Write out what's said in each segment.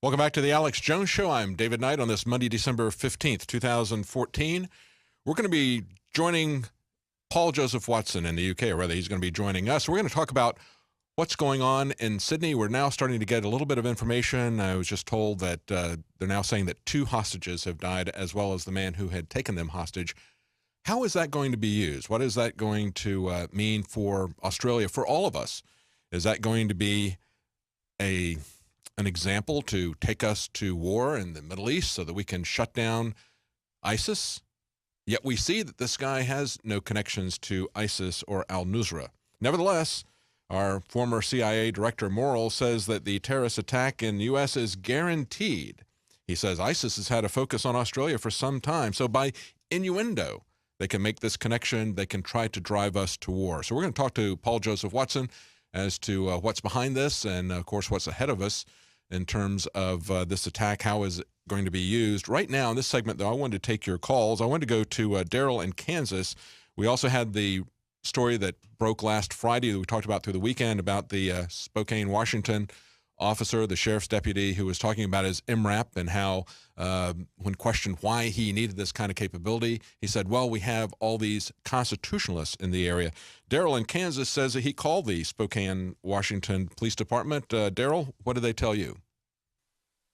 Welcome back to the Alex Jones Show. I'm David Knight on this Monday, December 15th, 2014. We're going to be joining Paul Joseph Watson in the UK, or rather he's going to be joining us. We're going to talk about what's going on in Sydney. We're now starting to get a little bit of information. I was just told that they're now saying that 2 hostages have died, as well as the man who had taken them hostage. How is that going to be used? What is that going to mean for Australia, for all of us? Is that going to be an example to take us to war in the Middle East so that we can shut down ISIS? Yet we see that this guy has no connections to ISIS or al-Nusra. Nevertheless, our former CIA Director Morrill says that the terrorist attack in the U.S. is guaranteed. He says ISIS has had a focus on Australia for some time, so by innuendo, they can make this connection. They can try to drive us to war. So we're going to talk to Paul Joseph Watson as to what's behind this and, of course, what's ahead of us in terms of this attack. How is it going to be used? Right now in this segment, though, I wanted to take your calls. I wanted to go to Daryl in Kansas. We also had the story that broke last Friday that we talked about through the weekend about the Spokane, Washington officer, the sheriff's deputy, who was talking about his MRAP and how when questioned why he needed this kind of capability, he said, well, we have all these constitutionalists in the area. Daryl in Kansas says that he called the Spokane, Washington Police Department. Daryl, what did they tell you?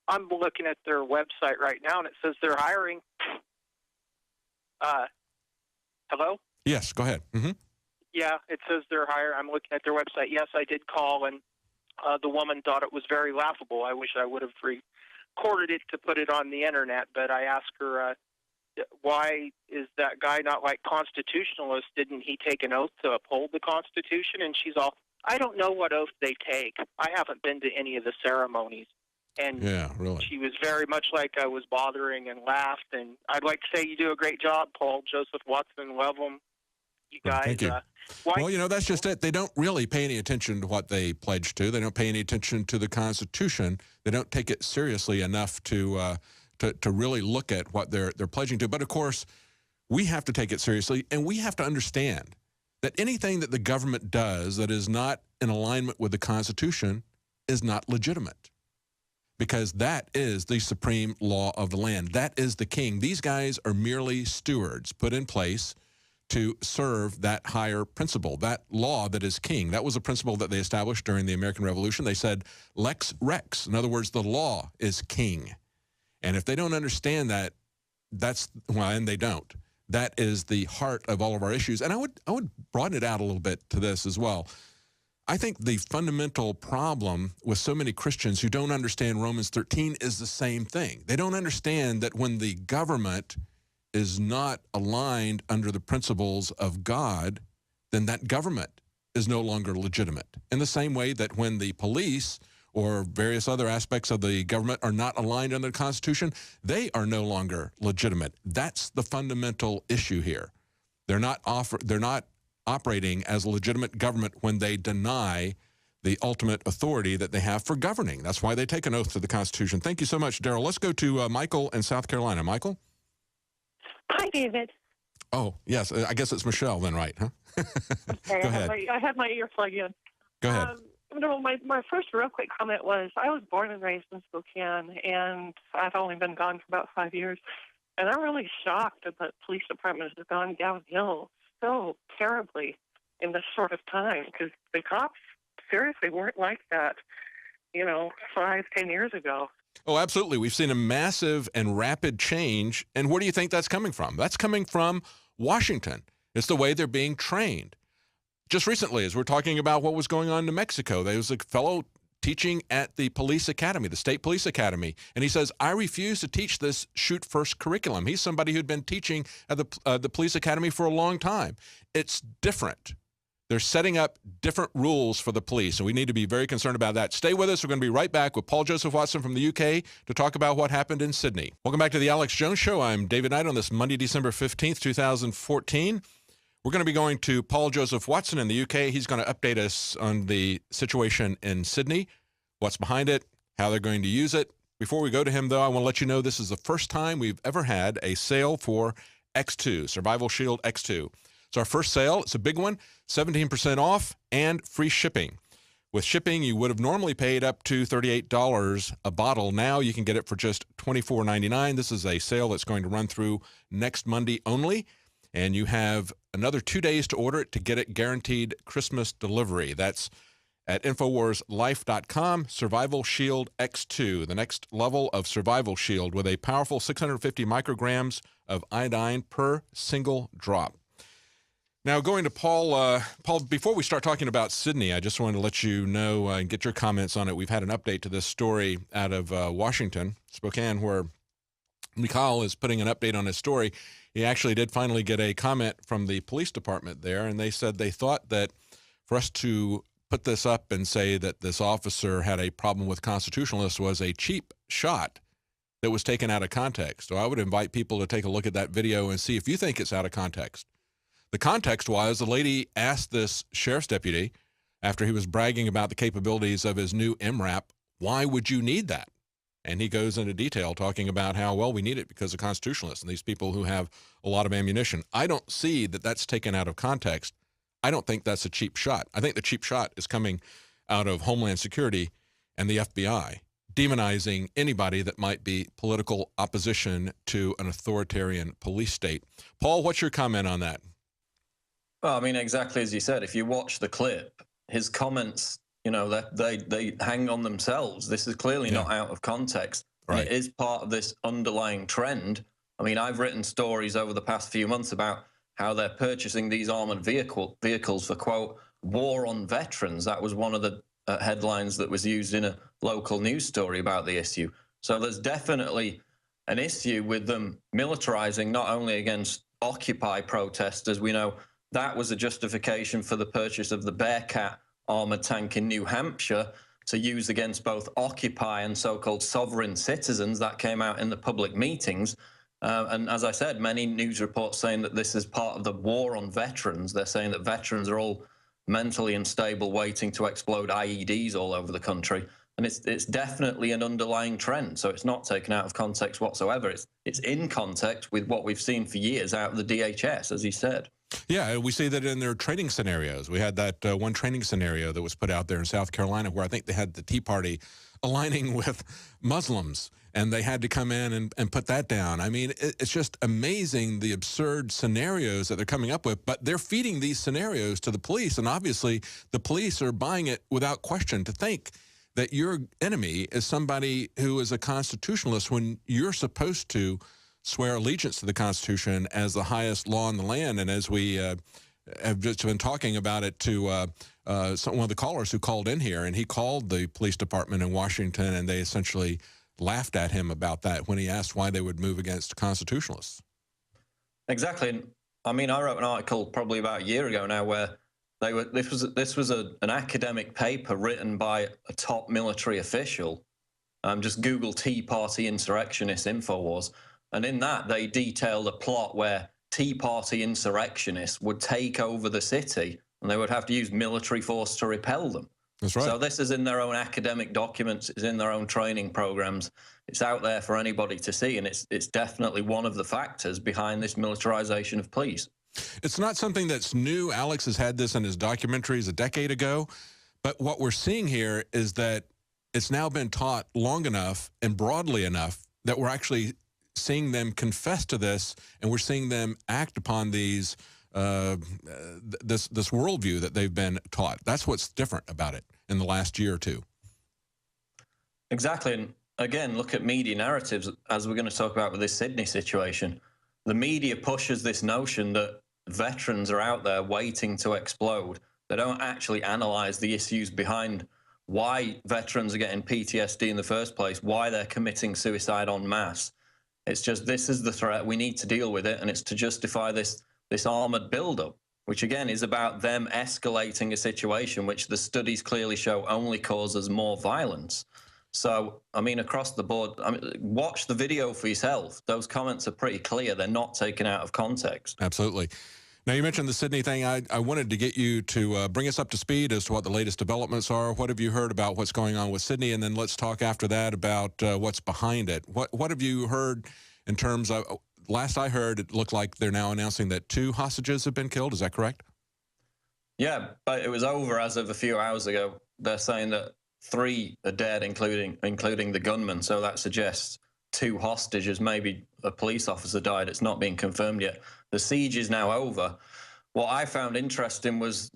I'm looking at their website right now, and it says they're hiring. Hello? Yes, go ahead. Mm-hmm. Yeah, it says they're hiring. I'm looking at their website. Yes, I did call, and the woman thought it was very laughable. I wish I would have recorded it to put it on the internet, but I asked her, why is that guy not like constitutionalist? Didn't he take an oath to uphold the Constitution? And she's all, I don't know what oath they take. I haven't been to any of the ceremonies. And yeah, really. She was very much like I was bothering and laughed. And I'd like to say you do a great job, Paul Joseph Watson. Love them. You guys. Thank you. Well, you know, that's just it. They don't really pay any attention to what they pledge to. They don't pay any attention to the Constitution. They don't take it seriously enough to really look at what they're pledging to. But, of course, we have to take it seriously, and we have to understand that anything that the government does that is not in alignment with the Constitution is not legitimate, because that is the supreme law of the land. That is the king. These guys are merely stewards put in place to serve that higher principle, that law that is king. That was a principle that they established during the American Revolution. They said lex rex. In other words, the law is king. And if they don't understand that, and they don't. That is the heart of all of our issues. And I would broaden it out a little bit to this as well. I think the fundamental problem with so many Christians who don't understand Romans 13 is the same thing. They don't understand that when the government is not aligned under the principles of God, then that government is no longer legitimate. In the same way that when the police or various other aspects of the government are not aligned under the Constitution, they are no longer legitimate. That's the fundamental issue here. They're not operating as a legitimate government when they deny the ultimate authority that they have for governing. That's why they take an oath to the Constitution. Thank you so much, Daryl. Let's go to Michael in South Carolina. Michael? Hi, David. Oh, yes. I guess it's Michelle then, right? Huh? Okay, Go ahead. I had my earplug in. Go ahead. My first real quick comment was I was born and raised in Spokane, and I've only been gone for about 5 years. And I'm really shocked that the police department has gone downhill so terribly in this sort of time, because the cops seriously weren't like that, 5, 10 years ago. Oh, absolutely. We've seen a massive and rapid change. And where do you think that's coming from? That's coming from Washington. It's the way they're being trained. Just recently, as we're talking about what was going on in New Mexico, there was a fellow teaching at the police academy, the state police academy, and he says, I refuse to teach this shoot first curriculum. He's somebody who'd been teaching at the police academy for a long time. It's different. They're setting up different rules for the police, and we need to be very concerned about that. Stay with us. We're going to be right back with Paul Joseph Watson from the UK to talk about what happened in Sydney. Welcome back to the Alex Jones Show. I'm David Knight on this Monday, December 15th, 2014. We're going to be going to Paul Joseph Watson in the UK. He's going to update us on the situation in Sydney, what's behind it, how they're going to use it. Before we go to him, though, I want to let you know this is the first time we've ever had a sale for X2, Survival Shield X2. It's our first sale. It's a big one, 17% off and free shipping. With shipping, you would have normally paid up to $38 a bottle. Now you can get it for just $24.99. This is a sale that's going to run through next Monday only, and you have another 2 days to order it to get it guaranteed Christmas delivery. That's at InfoWarsLife.com. Survival Shield X2, the next level of Survival Shield with a powerful 650 micrograms of iodine per single drop. Now, going to Paul. Paul, before we start talking about Sydney, I just wanted to let you know and get your comments on it. We've had an update to this story out of Washington, Spokane, where Mikhail is putting an update on his story. He actually did finally get a comment from the police department there, and they said they thought that for us to put this up and say that this officer had a problem with constitutionalists was a cheap shot that was taken out of context. So I would invite people to take a look at that video and see if you think it's out of context. The context was the lady asked this sheriff's deputy, after he was bragging about the capabilities of his new MRAP, why would you need that? And he goes into detail talking about how, well, we need it because of constitutionalists and these people who have a lot of ammunition. I don't see that that's taken out of context. I don't think that's a cheap shot. I think the cheap shot is coming out of Homeland Security and the FBI, demonizing anybody that might be political opposition to an authoritarian police state. Paul, what's your comment on that? Well, I mean, exactly as you said, if you watch the clip, his comments, you know, they hang on themselves. This is clearly not out of context. Right. And it is part of this underlying trend. I mean, I've written stories over the past few months about how they're purchasing these armored vehicles for, quote, war on veterans. That was one of the headlines that was used in a local news story about the issue. So there's definitely an issue with them militarizing not only against Occupy protesters. We know that was a justification for the purchase of the Bearcat armored tank in New Hampshire to use against both Occupy and so-called sovereign citizens. That came out in the public meetings. And as I said, many news reports saying that this is part of the war on veterans. They're saying that veterans are all mentally unstable, waiting to explode IEDs all over the country. And it's definitely an underlying trend. So it's not taken out of context whatsoever. It's in context with what we've seen for years out of the DHS, as he said. Yeah, we see that in their training scenarios. We had that one training scenario that was put out there in South Carolina where I think they had the Tea Party aligning with Muslims, and they had to come in and put that down. I mean, it's just amazing the absurd scenarios that they're coming up with, but they're feeding these scenarios to the police, and obviously the police are buying it without question. To think that your enemy is somebody who is a constitutionalist when you're supposed to swear allegiance to the Constitution as the highest law in the land. And as we have just been talking about it to one of the callers who called in here, and he called the police department in Washington, and they essentially laughed at him about that when he asked why they would move against constitutionalists. Exactly. And I mean, I wrote an article probably about a year ago now where this was an academic paper written by a top military official. Just Google Tea Party insurrectionist InfoWars. And in that, they detailed a plot where Tea Party insurrectionists would take over the city and they would have to use military force to repel them. That's right. So this is in their own academic documents, it's in their own training programs. It's out there for anybody to see, and it's definitely one of the factors behind this militarization of police. It's not something that's new. Alex has had this in his documentaries a decade ago. But what we're seeing here is that it's now been taught long enough and broadly enough that we're actually seeing them confess to this, and we're seeing them act upon these this worldview that they've been taught. That's what's different about it in the last year or two. Exactly. And again, look at media narratives, as we're going to talk about with this Sydney situation. The media pushes this notion that veterans are out there waiting to explode. They don't actually analyze the issues behind why veterans are getting PTSD in the first place, why they're committing suicide en masse. It's just, this is the threat, we need to deal with it, and it's to justify this armored buildup, which again is about them escalating a situation which the studies clearly show only causes more violence. So, I mean, across the board, I mean, watch the video for yourself. Those comments are pretty clear. They're not taken out of context. Absolutely. Now, you mentioned the Sydney thing. I wanted to get you to bring us up to speed as to what the latest developments are. What have you heard about what's going on with Sydney? And then let's talk after that about what's behind it. What have you heard in terms of, last I heard, it looked like they're now announcing that 2 hostages have been killed. Is that correct? Yeah, but it was over as of a few hours ago. They're saying that 3 are dead, including the gunman. So that suggests 2 hostages, maybe a police officer died. It's not being confirmed yet. The siege is now over. What I found interesting was,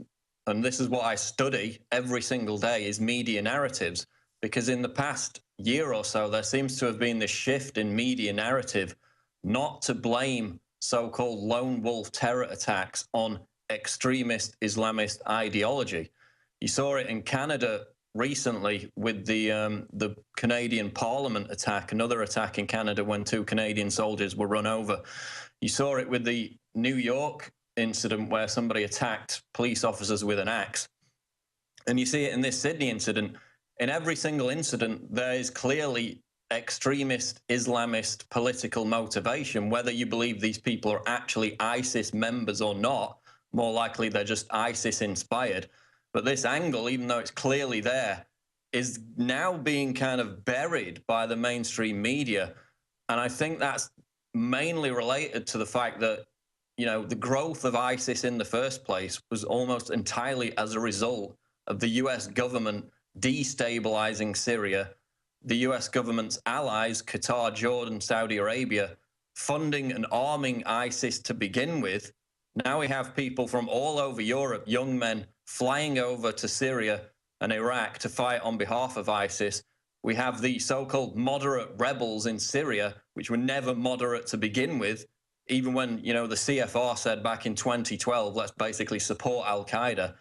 and this is what I study every single day, is media narratives. Because in the past year or so, there seems to have been this shift in media narrative not to blame so-called lone wolf terror attacks on extremist Islamist ideology. You saw it in Canada recently with the Canadian Parliament attack, another attack in Canada when 2 Canadian soldiers were run over. You saw it with the New York incident where somebody attacked police officers with an axe. And you see it in this Sydney incident. In every single incident, there is clearly extremist Islamist political motivation, whether you believe these people are actually ISIS members or not. More likely they're just ISIS inspired. But this angle, even though it's clearly there, is now being kind of buried by the mainstream media. And I think that's mainly related to the fact that, you know, the growth of ISIS in the first place was almost entirely as a result of the US government destabilizing Syria, the US government's allies, Qatar, Jordan, Saudi Arabia, funding and arming ISIS to begin with. Now we have people from all over Europe, young men, flying over to Syria and Iraq to fight on behalf of ISIS. We have the so-called moderate rebels in Syria, which were never moderate to begin with, even when, you know, the CFR said back in 2012, let's basically support Al-Qaeda.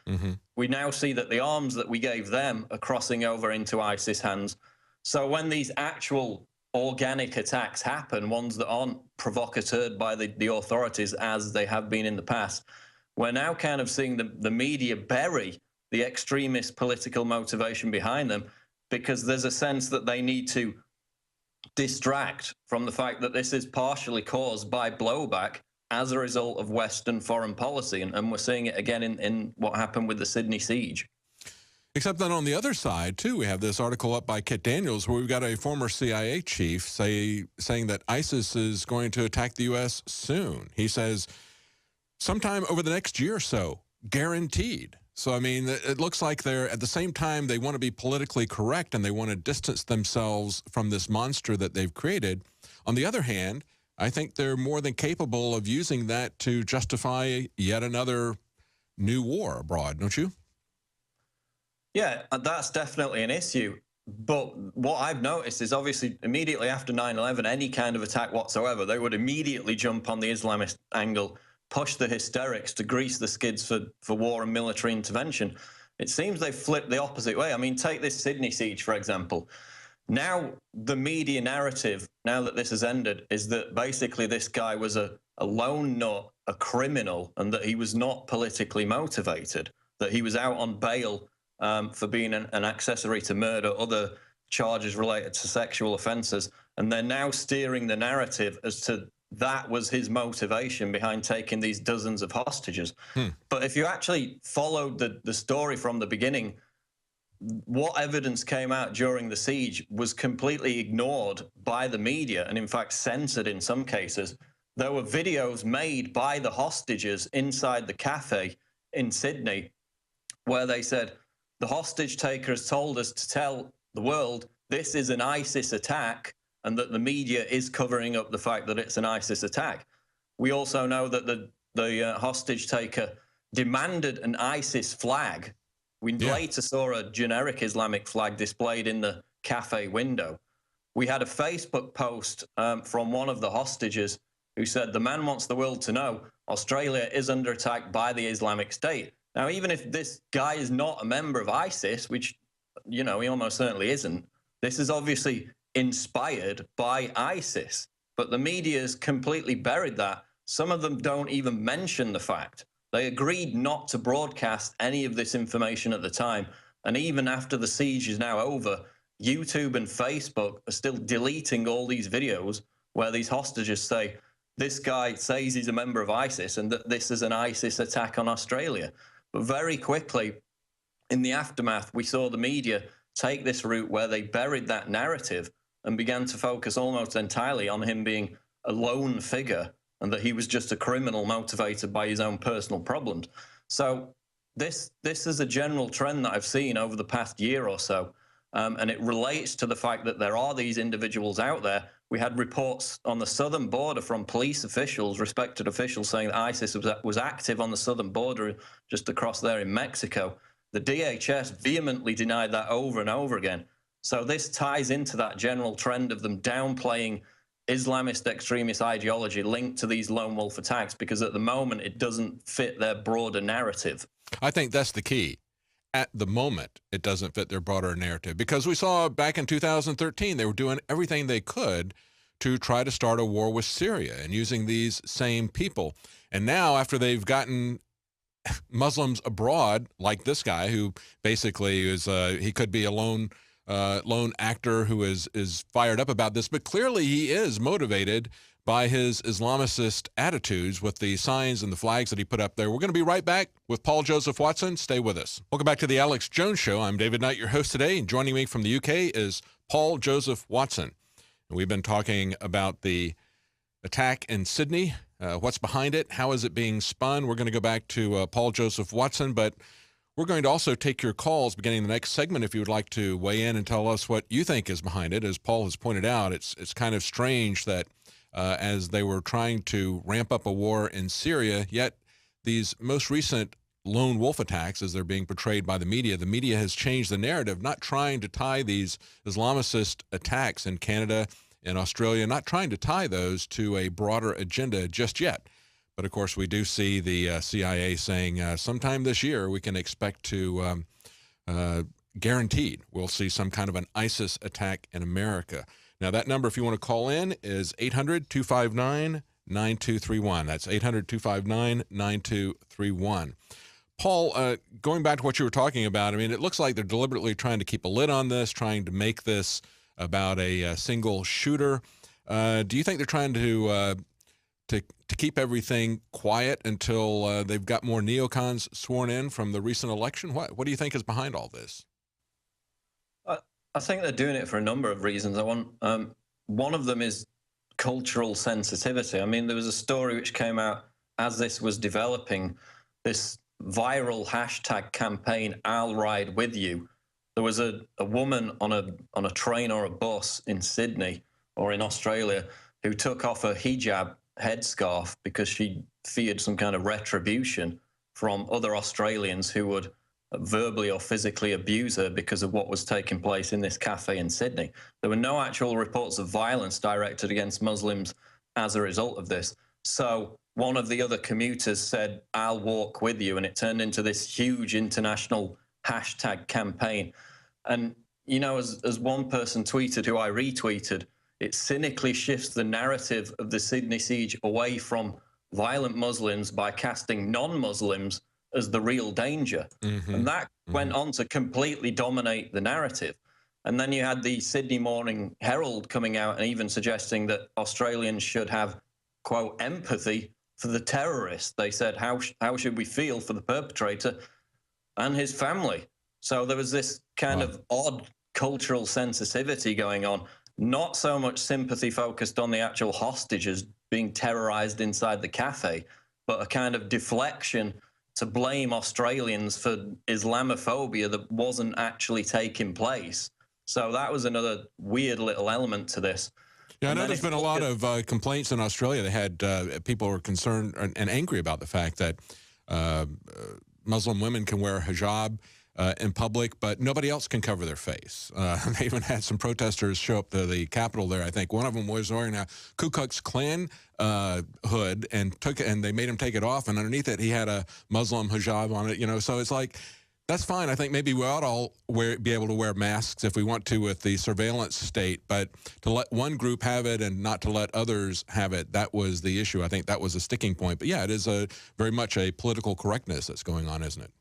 We now see that the arms that we gave them are crossing over into ISIS hands. So when these actual organic attacks happen, ones that aren't provocateured by the authorities as they have been in the past, we're now kind of seeing the media bury the extremist political motivation behind them, because there's a sense that they need to distract from the fact that this is partially caused by blowback as a result of Western foreign policy. And we're seeing it again in what happened with the Sydney siege. Except that on the other side, too, we have this article up by Kit Daniels where we've got a former CIA chief saying that ISIS is going to attack the U.S. soon. He says sometime over the next year or so, guaranteed. So, I mean, it looks like they're, at the same time, they want to be politically correct and they want to distance themselves from this monster that they've created. On the other hand, I think they're more than capable of using that to justify yet another new war abroad, don't you? Yeah, that's definitely an issue. But what I've noticed is obviously immediately after 9/11, any kind of attack whatsoever, they would immediately jump on the Islamist angle, push the hysterics to grease the skids for war and military intervention. It seems they've flipped the opposite way. I mean, take this Sydney siege, for example. Now, the media narrative, now that this has ended, is that basically this guy was a lone nut, a criminal, and that he was not politically motivated, that he was out on bail for being an accessory to murder, other charges related to sexual offences. And they're now steering the narrative as to that was his motivation behind taking these dozens of hostages. But if you actually followed the story from the beginning, what evidence came out during the siege was completely ignored by the media and, in fact, censored in some cases. There were videos made by the hostages inside the cafe in Sydney where they said, the hostage takers told us to tell the world this is an ISIS attack and that the media is covering up the fact that it's an ISIS attack. We also know that the hostage taker demanded an ISIS flag. We later saw a generic Islamic flag displayed in the cafe window. We had a Facebook post from one of the hostages who said, the man wants the world to know Australia is under attack by the Islamic State. Now, even if this guy is not a member of ISIS, which, you know, he almost certainly isn't, this is obviously inspired by ISIS. But the media has completely buried that. Some of them don't even mention the fact. They agreed not to broadcast any of this information at the time. And even after the siege is now over, YouTube and Facebook are still deleting all these videos where these hostages say, this guy says he's a member of ISIS and that this is an ISIS attack on Australia. But very quickly, in the aftermath, we saw the media take this route where they buried that narrative and began to focus almost entirely on him being a lone figure and that he was just a criminal motivated by his own personal problems. So this is a general trend that I've seen over the past year or so, and it relates to the fact that there are these individuals out there. We had reports on the southern border from police officials, respected officials, saying that ISIS was active on the southern border just across there in Mexico. The DHS vehemently denied that over and over again. So this ties into that general trend of them downplaying Islamist extremist ideology linked to these lone wolf attacks, because at the moment it doesn't fit their broader narrative. I think that's the key. At the moment, it doesn't fit their broader narrative, because we saw back in 2013, they were doing everything they could to try to start a war with Syria and using these same people. And now, after they've gotten Muslims abroad, like this guy, who basically is, he could be a lone actor who is fired up about this, but clearly he is motivated by his Islamicist attitudes with the signs and the flags that he put up there. We're going to be right back with Paul Joseph Watson. Stay with us. Welcome back to the Alex Jones Show. I'm David Knight, your host today, and joining me from the UK is Paul Joseph Watson. And we've been talking about the attack in Sydney, what's behind it, how is it being spun. We're going to go back to Paul Joseph Watson, but we're going to also take your calls beginning the next segment if you would like to weigh in and tell us what you think is behind it. As Paul has pointed out, it's kind of strange that as they were trying to ramp up a war in Syria, yet these most recent lone wolf attacks, as they're being portrayed by the media has changed the narrative, not trying to tie these Islamicist attacks in Canada and Australia, not trying to tie those to a broader agenda just yet. But, of course, we do see the CIA saying sometime this year we can expect to, guaranteed, we'll see some kind of an ISIS attack in America. Now, that number, if you want to call in, is 800-259-9231. That's 800-259-9231. Paul, going back to what you were talking about, I mean, it looks like they're deliberately trying to keep a lid on this, trying to make this about a single shooter. Do you think they're trying to keep everything quiet until they've got more neocons sworn in from the recent election? What do you think is behind all this? I think they're doing it for a number of reasons. One of them is cultural sensitivity. I mean, there was a story which came out as this was developing, this viral hashtag campaign, I'll ride with you. There was a woman on a train or a bus in Sydney or in Australia who took off her hijab headscarf because she feared some kind of retribution from other Australians who would verbally or physically abuse her because of what was taking place in this cafe in Sydney. There were no actual reports of violence directed against Muslims as a result of this. So one of the other commuters said, I'll walk with you, and it turned into this huge international hashtag campaign. And, you know, as one person tweeted, who I retweeted, it cynically shifts the narrative of the Sydney siege away from violent Muslims by casting non-Muslims as the real danger. And that went on to completely dominate the narrative. And then you had the Sydney Morning Herald coming out and even suggesting that Australians should have, quote, empathy for the terrorist. They said, how should we feel for the perpetrator and his family? So there was this kind of odd cultural sensitivity going on, not so much sympathy focused on the actual hostages being terrorized inside the cafe, but a kind of deflection to blame Australians for Islamophobia that wasn't actually taking place. So that was another weird little element to this. Yeah, I know there's been a lot of complaints in Australia. They had people were concerned and angry about the fact that Muslim women can wear a hijab in public, but nobody else can cover their face. They even had some protesters show up to the Capitol there. I think one of them was wearing a Ku Klux Klan hood and they made him take it off, and underneath it he had a Muslim hijab on it. You know, so it's like, that's fine. I think maybe we ought to all be able to wear masks if we want to with the surveillance state, but to let one group have it and not to let others have it, that was the issue. I think that was a sticking point. But yeah, it is very much a political correctness that's going on, isn't it?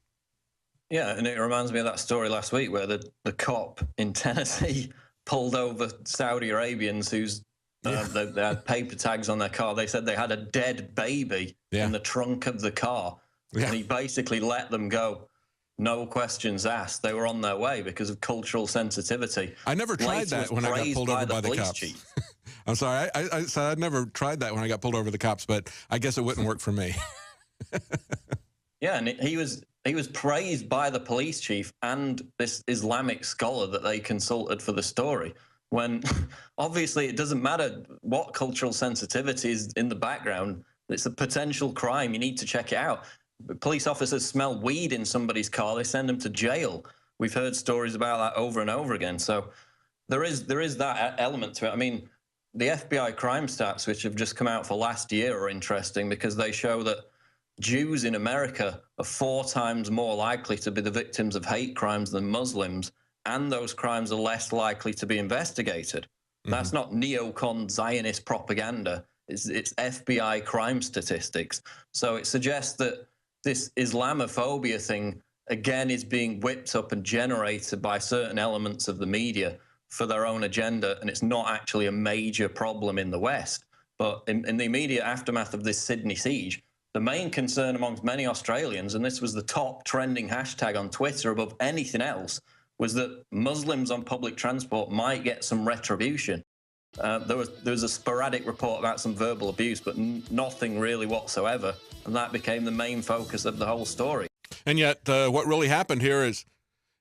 Yeah, and it reminds me of that story last week where the cop in Tennessee pulled over Saudi Arabians who's they had paper tags on their car. They said they had a dead baby in the trunk of the car, and he basically let them go. No questions asked. They were on their way because of cultural sensitivity. I never tried that when I got pulled over by the cops. I'm sorry. I said I never tried that when I got pulled over the cops, but I guess it wouldn't work for me. Yeah, and he was he was praised by the police chief and this Islamic scholar that they consulted for the story, when obviously it doesn't matter what cultural sensitivity is in the background. It's a potential crime. You need to check it out. Police officers smell weed in somebody's car, they send them to jail. We've heard stories about that over and over again. So there is that element to it. I mean, the FBI crime stats, which have just come out for last year, are interesting because they show that Jews in America are 4 times more likely to be the victims of hate crimes than Muslims, and those crimes are less likely to be investigated. Mm-hmm. That's not neocon Zionist propaganda. It's FBI crime statistics. So it suggests that this Islamophobia thing, again, is being whipped up and generated by certain elements of the media for their own agenda, and it's not actually a major problem in the West. But in the immediate aftermath of this Sydney siege, the main concern amongst many Australians, and this was the top trending hashtag on Twitter above anything else, was that Muslims on public transport might get some retribution. There was a sporadic report about some verbal abuse, but nothing really whatsoever, and that became the main focus of the whole story. And yet, what really happened here is,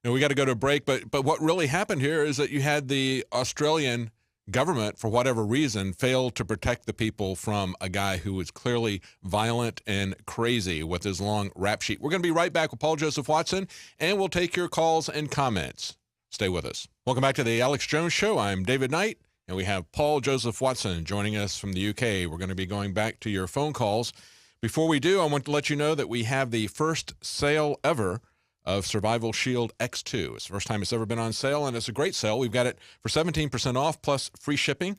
we got to go to a break, but what really happened here is that you had the Australian government, for whatever reason, failed to protect the people from a guy who was clearly violent and crazy with his long rap sheet. We're going to be right back with Paul Joseph Watson, and we'll take your calls and comments. Stay with us. Welcome back to the Alex Jones Show. I'm David Knight, and we have Paul Joseph Watson joining us from the UK. We're going to be going back to your phone calls. Before we do, I want to let you know that we have the first sale ever of Survival Shield X2. It's the first time it's ever been on sale, and it's a great sale. We've got it for 17% off plus free shipping.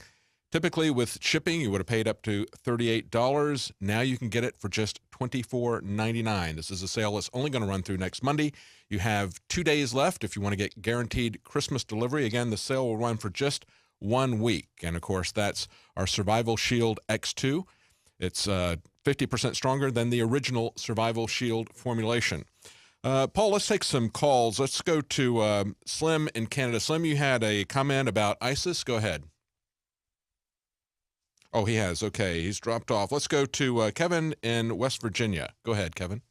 Typically with shipping, you would have paid up to $38. Now you can get it for just $24.99. This is a sale that's only going to run through next Monday. You have 2 days left if you want to get guaranteed Christmas delivery. Again, the sale will run for just 1 week. And, of course, that's our Survival Shield X2. It's 50% stronger than the original Survival Shield formulation. Paul, let's take some calls. Let's go to Slim in Canada. Slim, you had a comment about ISIS. Go ahead. Oh, he has. Okay, he's dropped off. Let's go to Kevin in West Virginia. Go ahead, Kevin.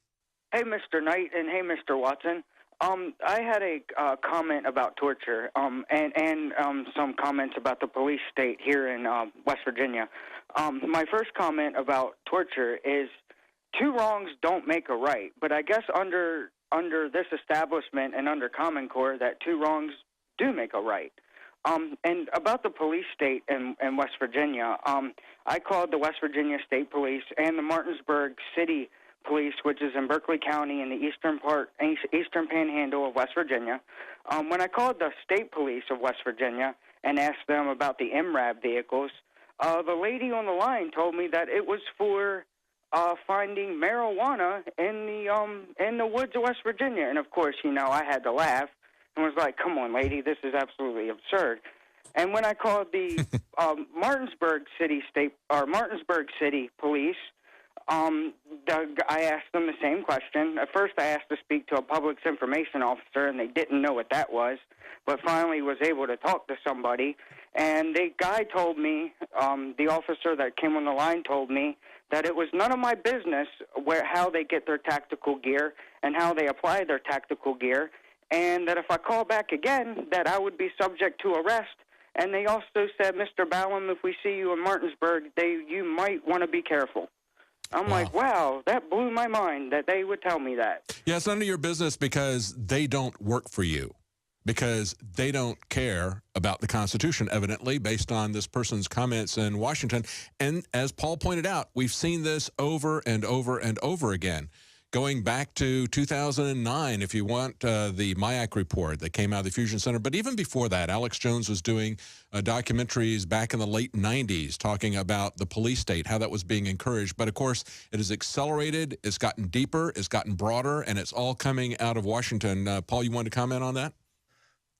Hey, Mr. Knight, and hey, Mr. Watson. I had a comment about torture and some comments about the police state here in West Virginia. My first comment about torture is 2 wrongs don't make a right, but I guess under this establishment and under Common Core that 2 wrongs do make a right. And about the police state in West Virginia, I called the West Virginia State Police and the Martinsburg City Police, which is in Berkeley County in the eastern panhandle of West Virginia. When I called the State Police of West Virginia and asked them about the MRAB vehicles, the lady on the line told me that it was for finding marijuana in the woods of West Virginia. And of course, I had to laugh and was like, "Come on, lady, this is absolutely absurd." And when I called the Martinsburg City Police, I asked them the same question. At first, I asked to speak to a public information officer, and they didn't know what that was, but finally was able to talk to somebody. And the guy told me, the officer that came on the line told me that it was none of my business how they get their tactical gear and how they apply their tactical gear, and that if I call back again, that I would be subject to arrest. And they also said, "Mr. Ballum, if we see you in Martinsburg, you might want to be careful." I'm like, wow, that blew my mind that they would tell me that. Yeah, it's none of your business because they don't work for you, because they don't care about the Constitution, evidently, based on this person's comments in Washington. And as Paul pointed out, we've seen this over and over and over again. Going back to 2009, if you want the MIAC report that came out of the Fusion Center. But even before that, Alex Jones was doing documentaries back in the late 90s talking about the police state, how that was being encouraged. But, of course, it has accelerated, it's gotten deeper, it's gotten broader, and it's all coming out of Washington. Paul, you want to comment on that?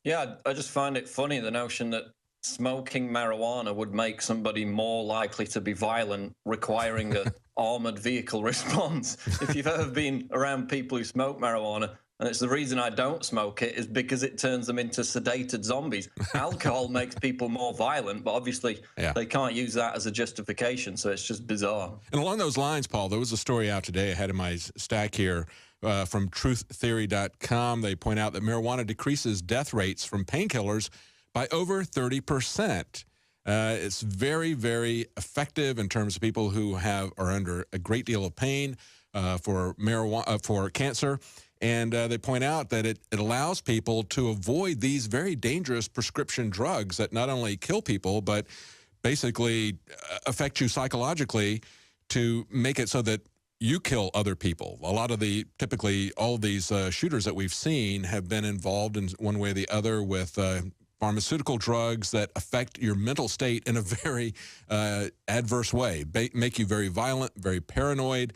Yeah, I just find it funny, the notion that smoking marijuana would make somebody more likely to be violent, requiring a armored vehicle response. If you've ever been around people who smoke marijuana, and it's the reason I don't smoke it, is because it turns them into sedated zombies. Alcohol makes people more violent, but obviously they can't use that as a justification, so it's just bizarre. And along those lines, Paul, there was a story out today I had in my stack here from truththeory.com. They point out that marijuana decreases death rates from painkillers by over 30%. It's very, very effective in terms of people who are under a great deal of pain for cancer. And they point out that it allows people to avoid these very dangerous prescription drugs that not only kill people, but basically affect you psychologically to make it so that you kill other people. Typically all these shooters that we've seen have been involved in one way or the other with pharmaceutical drugs that affect your mental state in a very adverse way, make you very violent, very paranoid.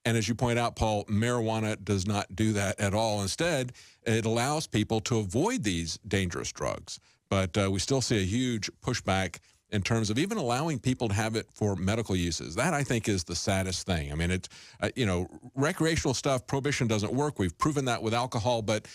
And as you point out, Paul, marijuana does not do that at all. Instead, it allows people to avoid these dangerous drugs. But we still see a huge pushback in terms of even allowing people to have it for medical uses. That, I think, is the saddest thing. I mean, it's, recreational stuff, prohibition doesn't work. We've proven that with alcohol, but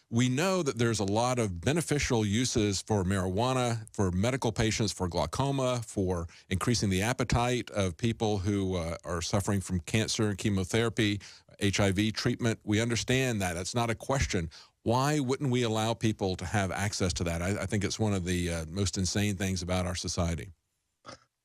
we know that there's a lot of beneficial uses for marijuana, for medical patients, for glaucoma, for increasing the appetite of people who are suffering from cancer and chemotherapy, HIV treatment. We understand that. That's not a question. Why wouldn't we allow people to have access to that? I think it's one of the most insane things about our society.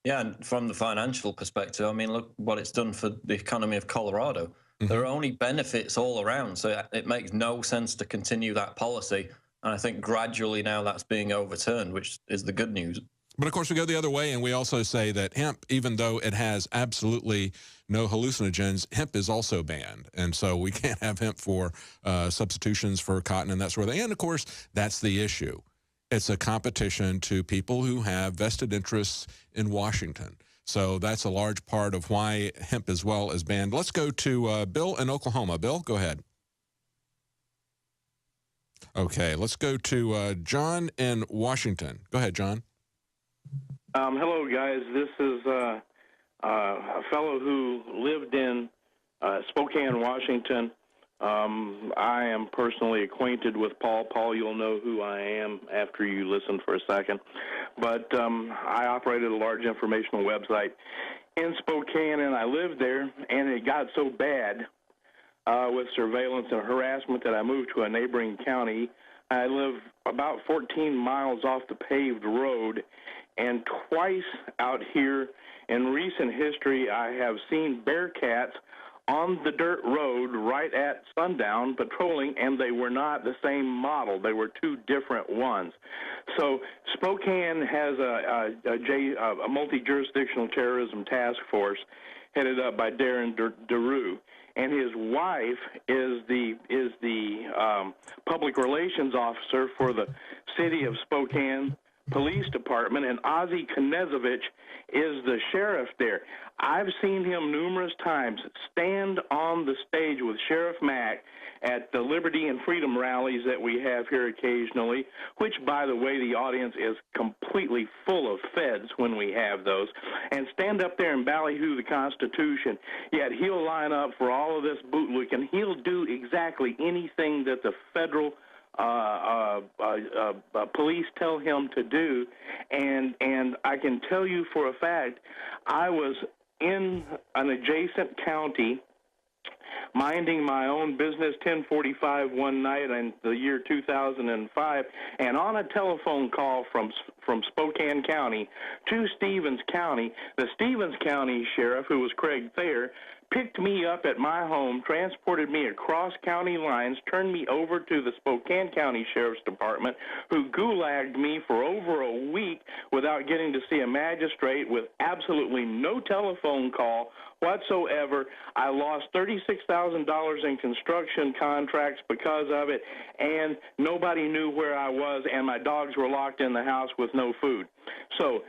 Yeah, and from the financial perspective, I mean, look what it's done for the economy of Colorado. There are only benefits all around, so it makes no sense to continue that policy. And I think gradually now that's being overturned, which is the good news. But of course, we go the other way, and we also say that hemp, even though it has absolutely no hallucinogens, hemp is also banned. And so we can't have hemp for substitutions for cotton and that sort of thing. And of course, that's the issue. It's a competition to people who have vested interests in Washington. So that's a large part of why hemp as well is banned. Let's go to Bill in Oklahoma. Bill, go ahead. Okay, let's go to John in Washington. Go ahead, John. Hello, guys. This is a fellow who lived in Spokane, Washington. I am personally acquainted with Paul. Paul, you'll know who I am after you listen for a second. But I operated a large informational website in Spokane, and I lived there, and it got so bad with surveillance and harassment that I moved to a neighboring county. I live about 14 miles off the paved road, and twice out here in recent history, I have seen bearcats on the dirt road right at sundown patrolling, and they were not the same model. They were two different ones. So Spokane has a multi-jurisdictional terrorism task force headed up by Darren DeRue, and his wife is the public relations officer for the city of Spokane Police Department, and Aussie is the sheriff there. I've seen him numerous times stand on the stage with Sheriff Mack at the Liberty and Freedom rallies that we have here occasionally, which, by the way, the audience is completely full of feds when we have those, and stand up there and ballyhoo the Constitution. Yet he'll line up for all of this bootlick, and he'll do exactly anything that the federal police tell him to do, and I can tell you for a fact, I was in an adjacent county minding my own business 10:45 one night in the year 2005, and on a telephone call from Spokane County to Stevens County, the Stevens County sheriff, who was Craig Thayer, picked me up at my home, transported me across county lines, turned me over to the Spokane County Sheriff's Department, who gulagged me for over a week without getting to see a magistrate, with absolutely no telephone call whatsoever. I lost $36,000 in construction contracts because of it, and nobody knew where I was, and my dogs were locked in the house with no food. So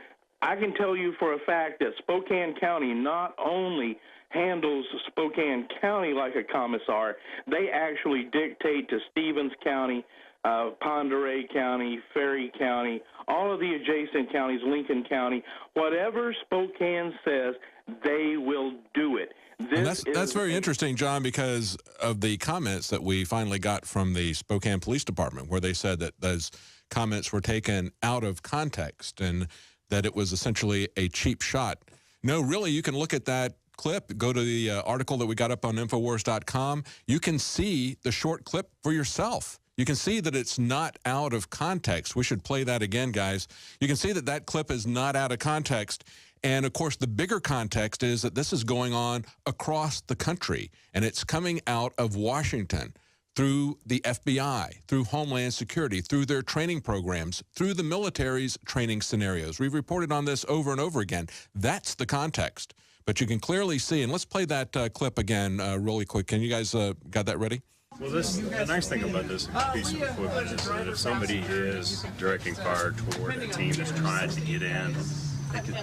I can tell you for a fact that Spokane County not only handles Spokane County like a commissar, they actually dictate to Stevens County, Pend Oreille County, Ferry County, all of the adjacent counties, Lincoln County. Whatever Spokane says, they will do it. That's very interesting, John, because of the comments that we finally got from the Spokane Police Department, where they said that those comments were taken out of context and that it was essentially a cheap shot. No, really, you can look at that clip, go to the article that we got up on Infowars.com. You can see the short clip for yourself. You can see that it's not out of context. We should play that again, guys. You can see that that clip is not out of context. And, of course, the bigger context is that this is going on across the country, and it's coming out of Washington through the FBI, through Homeland Security, through their training programs, through the military's training scenarios. We've reported on this over and over again. That's the context. But you can clearly see, and let's play that clip again really quick. Can you guys got that ready? Well, the nice thing about this piece of equipment is that if somebody is directing fire toward a team that's trying to get in,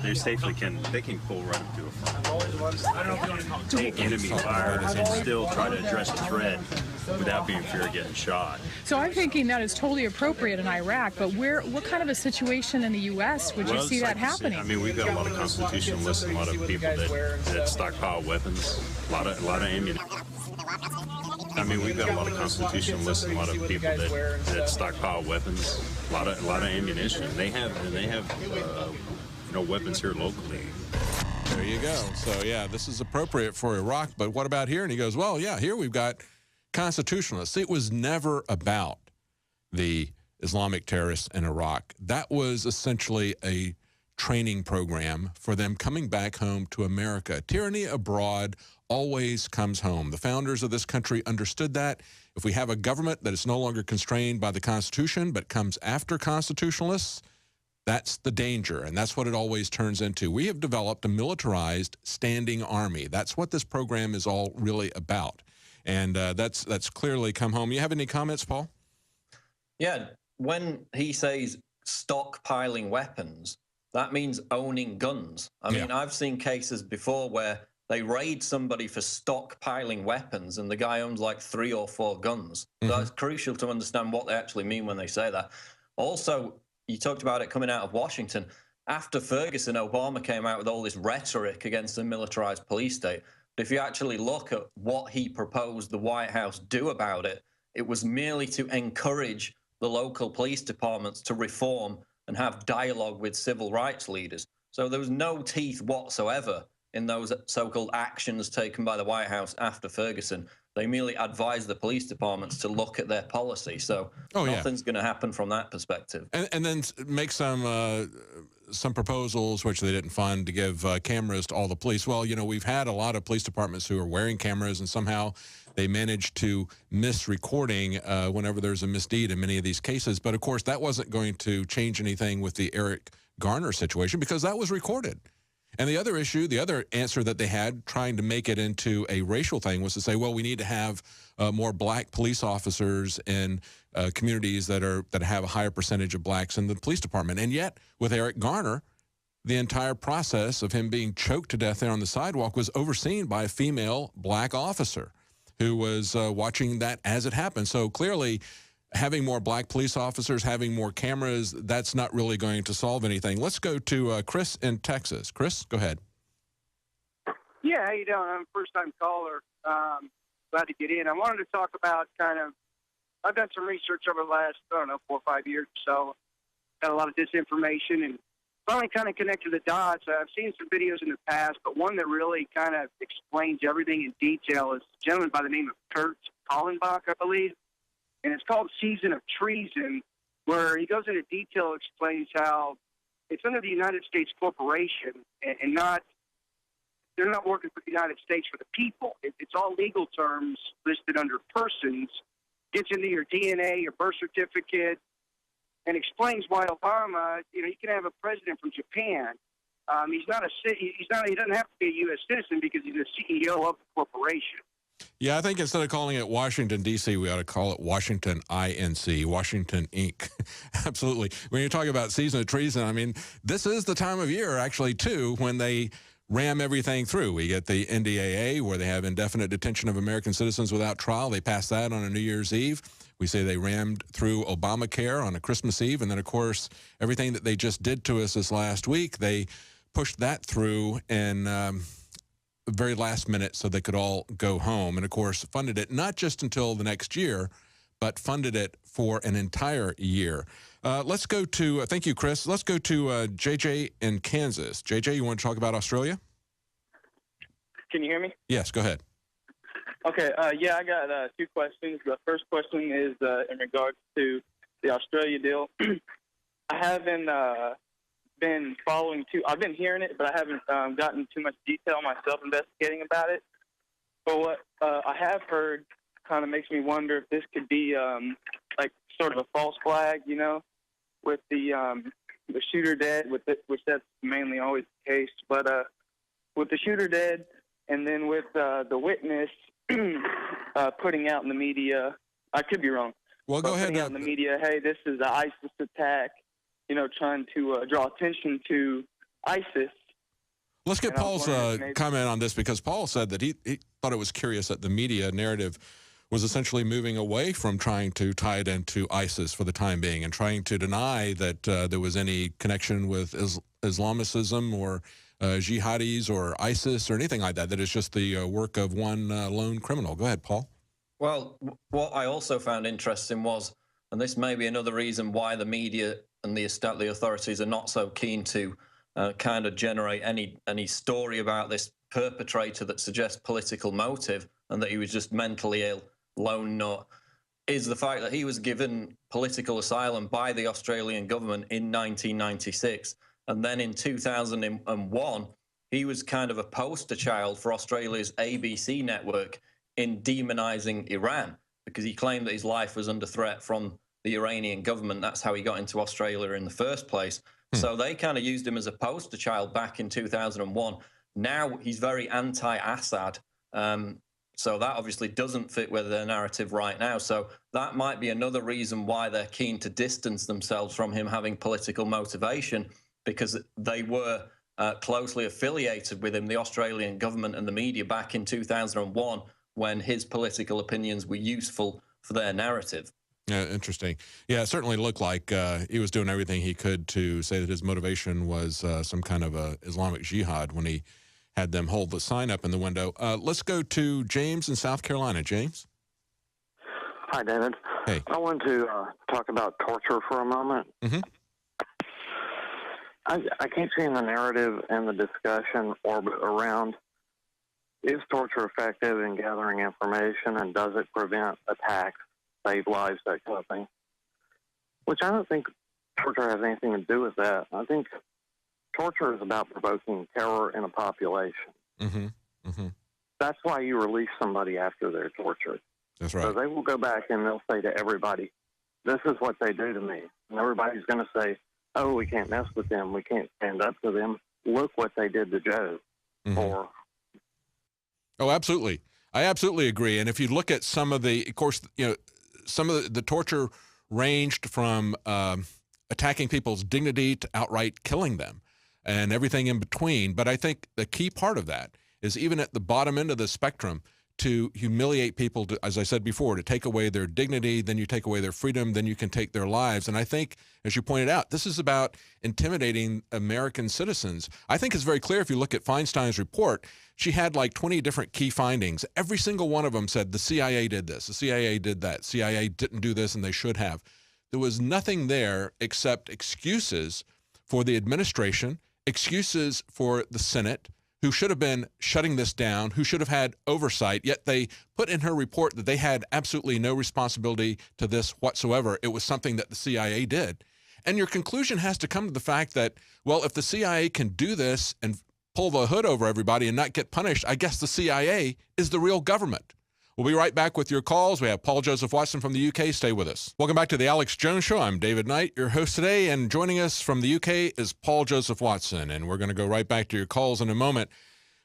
they safely can pull right up to a front. Take enemy fire and still try to address a threat without being fear of getting shot. So I'm thinking that is totally appropriate in Iraq, but what kind of a situation in the U.S. would you see that happening? I mean, we've got a lot of constitutionalists and a lot of people that stockpile weapons, a lot of ammunition. I mean, we've got a lot of constitutionalists and a lot of people that stockpile weapons, a lot of ammunition. They have weapons here locally. There you go. So, yeah, this is appropriate for Iraq, but what about here? And he goes, well, yeah, here we've got constitutionalists. It was never about the Islamic terrorists in Iraq. That was essentially a training program for them coming back home to America. Tyranny abroad always comes home. The founders of this country understood that. If we have a government that is no longer constrained by the Constitution but comes after constitutionalists, that's the danger, and that's what it always turns into. We have developed a militarized standing army. That's what this program is all really about, and that's clearly come home. You have any comments, Paul? Yeah, when he says stockpiling weapons, that means owning guns. I mean, I've seen cases before where they raid somebody for stockpiling weapons, and the guy owns like 3 or 4 guns. So it's crucial to understand what they actually mean when they say that. Also, you talked about it coming out of Washington. After Ferguson, Obama came out with all this rhetoric against the militarized police state. But if you actually look at what he proposed the White House do about it, it was merely to encourage the local police departments to reform and have dialogue with civil rights leaders. So there was no teeth whatsoever in those so-called actions taken by the White House after Ferguson. They merely advised the police departments to look at their policy. So nothing's going to happen from that perspective. And then make some proposals, which they didn't fund, to give cameras to all the police. Well, you know, we've had a lot of police departments who are wearing cameras, and somehow they managed to miss recording whenever there's a misdeed in many of these cases. But, of course, that wasn't going to change anything with the Eric Garner situation because that was recorded. And the other issue, the other answer that they had, trying to make it into a racial thing, was to say, well, we need to have more black police officers in communities that have a higher percentage of blacks in the police department. And yet, with Eric Garner, the entire process of him being choked to death there on the sidewalk was overseen by a female black officer who was watching that as it happened. So clearly, having more black police officers, having more cameras, that's not really going to solve anything. Let's go to Chris in Texas. Chris, go ahead. Yeah, how you doing? I'm a first-time caller. Glad to get in. I wanted to talk about I've done some research over the last, 4 or 5 years or so. Got a lot of disinformation and finally kind of connected the dots. I've seen some videos in the past, but one that really kind of explains everything in detail is a gentleman by the name of Kurt Kallenbach, I believe. And it's called Season of Treason, where he goes into detail, explains how it's under the United States corporation and they're not working for the United States for the people. It's all legal terms listed under persons, gets into your DNA, your birth certificate, and explains why Obama, you can have a president from Japan. He doesn't have to be a U.S. citizen because he's the CEO of the corporation. Yeah, I think instead of calling it Washington, D.C., we ought to call it Washington, INC, Washington, Inc. Absolutely. When you're talking about season of treason, I mean, this is the time of year, actually, too, when they ram everything through. We get the NDAA, where they have indefinite detention of American citizens without trial. They pass that on a New Year's Eve. We say they rammed through Obamacare on a Christmas Eve. And then, of course, everything that they just did to us this last week, they pushed that through in the very last minute so they could all go home. And, of course, funded it not just until the next year, but funded it for an entire year. Let's go to, thank you, Chris. Let's go to JJ in Kansas. JJ, you want to talk about Australia? Can you hear me? Yes, go ahead. Okay. Yeah, I got two questions. The first question is in regards to the Australia deal. I haven't been following I've been hearing it, but I haven't gotten too much detail myself investigating about it. But what I have heard kind of makes me wonder if this could be like sort of a false flag, you know, with the shooter dead, which that's mainly always the case. But with the shooter dead, and then with the witness putting out in the media, I could be wrong. Well, go ahead. Putting out in the media, hey, this is an ISIS attack, you know, trying to draw attention to ISIS. Let's get Paul's comment on this, because Paul said that he thought it was curious that the media narrative was essentially moving away from trying to tie it into ISIS for the time being and trying to deny that there was any connection with Islamicism or jihadis or ISIS or anything like that, that it's just the work of one lone criminal. Go ahead, Paul. Well, what I also found interesting was, and this may be another reason why the media and the authorities are not so keen to kind of generate any story about this perpetrator that suggests political motive and that he was just mentally ill, lone nut, is the fact that he was given political asylum by the Australian government in 1996. And then in 2001, he was kind of a poster child for Australia's ABC network in demonizing Iran, because he claimed that his life was under threat from the Iranian government. That's how he got into Australia in the first place. So they kind of used him as a poster child back in 2001. Now he's very anti-Assad. So that obviously doesn't fit with their narrative right now. So that might be another reason why they're keen to distance themselves from him having political motivation, because they were closely affiliated with him, the Australian government and the media, back in 2001, when his political opinions were useful for their narrative. Yeah, interesting. Yeah, it certainly looked like he was doing everything he could to say that his motivation was some kind of a Islamic jihad when he had them hold the sign up in the window. Let's go to James in South Carolina. James? Hi, David. Hey. I want to talk about torture for a moment. Mm-hmm. I keep seeing the narrative and the discussion orbit around, is torture effective in gathering information, and does it prevent attacks, save lives, that kind of thing? Which I don't think torture has anything to do with that. I think torture is about provoking terror in a population. Mm-hmm. Mm-hmm. That's why you release somebody after they're tortured. That's right. So they will go back and they'll say to everybody, this is what they do to me. And everybody's going to say, oh, we can't mess with them. We can't stand up to them. Look what they did to Joe. Mm-hmm. Oh, absolutely. I absolutely agree. And if you look at some of the, of course, you know, some of the torture ranged from attacking people's dignity to outright killing them and everything in between. But I think the key part of that is, even at the bottom end of the spectrum, to humiliate people, to, as I said before, to take away their dignity, then you take away their freedom, then you can take their lives. And I think, as you pointed out, this is about intimidating American citizens. I think it's very clear if you look at Feinstein's report. She had like 20 different key findings. Every single one of them said the CIA did this, the CIA did that, CIA didn't do this, and they should have. There was nothing there except excuses for the administration, excuses for the Senate, who should have been shutting this down, who should have had oversight, yet they put in her report that they had absolutely no responsibility to this whatsoever. It was something that the CIA did. And your conclusion has to come to the fact that, well, if the CIA can do this and pull the hood over everybody and not get punished, I guess the CIA is the real government. We'll be right back with your calls. We have Paul Joseph Watson from the UK. Stay with us. Welcome back to the Alex Jones Show. I'm David Knight, your host today, and joining us from the UK is Paul Joseph Watson, and we're going to go right back to your calls in a moment.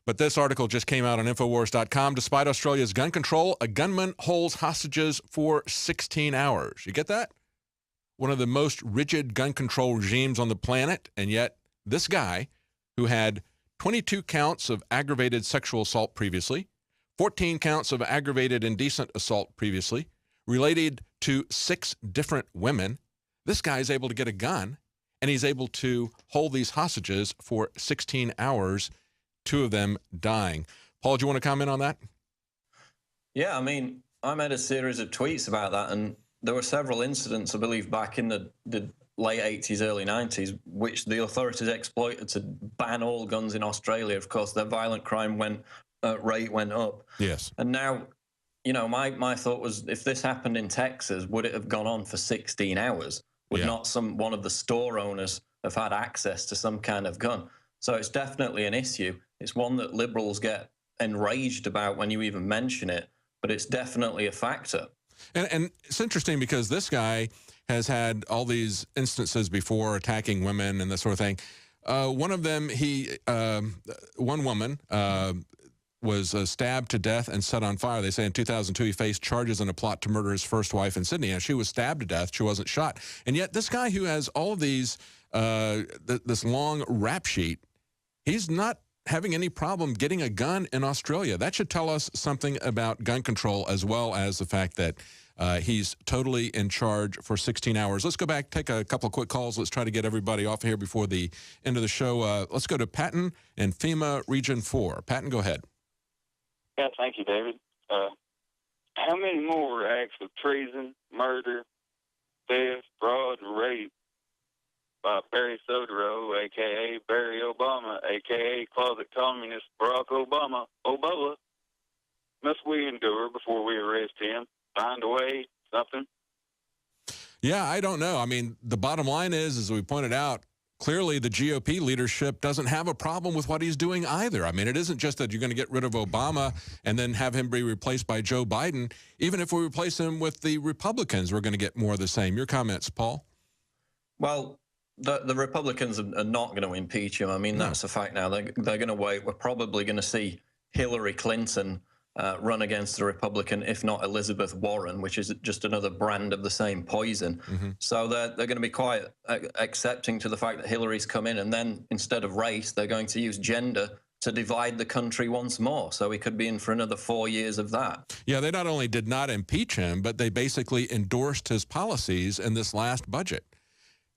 But this article just came out on Infowars.com. Despite Australia's gun control, a gunman holds hostages for 16 hours. You get that? One of the most rigid gun control regimes on the planet, and yet this guy, who had 22 counts of aggravated sexual assault previously, 14 counts of aggravated indecent assault previously, related to 6 different women. This guy is able to get a gun, and he's able to hold these hostages for 16 hours, 2 of them dying. Paul, do you want to comment on that? Yeah, I mean, I made a series of tweets about that, and there were several incidents, I believe, back in the late 80s, early 90s, which the authorities exploited to ban all guns in Australia. Of course, their violent crime went rate went up. Yes. And now, you know, my thought was, if this happened in Texas, would it have gone on for 16 hours? Would not one of the store owners have had access to some kind of gun? So it's definitely an issue. It's one that liberals get enraged about when you even mention it, but it's definitely a factor. And it's interesting because this guy has had all these instances before attacking women and this sort of thing. One of them, one woman was stabbed to death and set on fire. They say in 2002 he faced charges in a plot to murder his first wife in Sydney, and she was stabbed to death. She wasn't shot. And yet this guy who has all of these, this long rap sheet, he's not having any problem getting a gun in Australia. That should tell us something about gun control, as well as the fact that he's totally in charge for 16 hours. Let's go back, take a couple of quick calls. Let's try to get everybody off here before the end of the show. Let's go to Patton in FEMA Region 4. Patton, go ahead. Yeah, thank you, David. How many more acts of treason, murder, theft, fraud, and rape by Barry Soetoro, a.k.a. Barry Obama, a.k.a. closet communist Barack Obama, must we endure before we arrest him? Find a way, something? Yeah, I don't know. I mean, the bottom line is, as we pointed out, clearly the GOP leadership doesn't have a problem with what he's doing either. I mean, it isn't just that you're going to get rid of Obama and then have him be replaced by Joe Biden. Even if we replace him with the Republicans, we're going to get more of the same. Your comments, Paul? Well, the Republicans are not going to impeach him. I mean, that's a fact now. They're going to wait. We're probably going to see Hillary Clinton run against a Republican, if not Elizabeth Warren, which is just another brand of the same poison. So they're going to be quite accepting to the fact that Hillary's come in, and then instead of race, they're going to use gender to divide the country once more. So we could be in for another 4 years of that. Yeah, they not only did not impeach him, but they basically endorsed his policies in this last budget.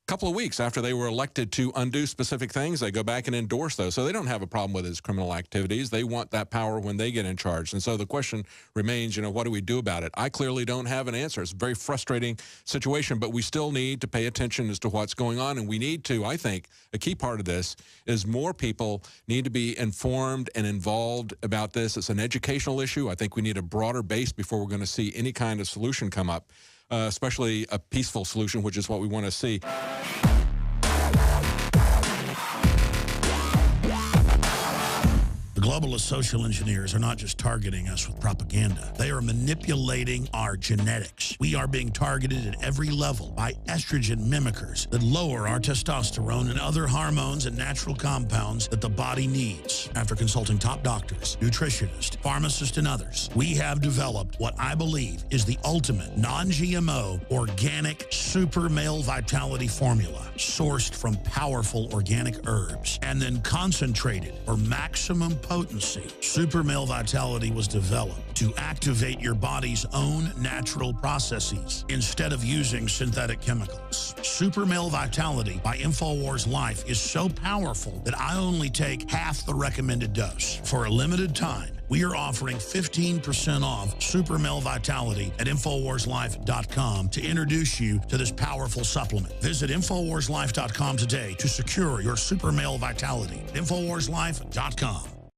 Couple of weeks after they were elected to undo specific things, they go back and endorse those. So they don't have a problem with his criminal activities. They want that power when they get in charge. And so the question remains, you know, what do we do about it? I clearly don't have an answer. It's a very frustrating situation, but we still need to pay attention as to what's going on. And we need to, I think, a key part of this is more people need to be informed and involved about this. It's an educational issue. I think we need a broader base before we're going to see any kind of solution come up. Especially a peaceful solution, which is what we want to see. The globalist social engineers are not just targeting us with propaganda. They are manipulating our genetics. We are being targeted at every level by estrogen mimickers that lower our testosterone and other hormones and natural compounds that the body needs. After consulting top doctors, nutritionists, pharmacists, and others, we have developed what I believe is the ultimate non-GMO organic super male vitality formula sourced from powerful organic herbs and then concentrated for maximum potency. Super Male Vitality was developed to activate your body's own natural processes instead of using synthetic chemicals. Super Male Vitality by InfoWars Life is so powerful that I only take half the recommended dose. For a limited time, we are offering 15% off Super Male Vitality at InfoWarsLife.com to introduce you to this powerful supplement. Visit InfoWarsLife.com today to secure your Super Male Vitality. InfoWarsLife.com.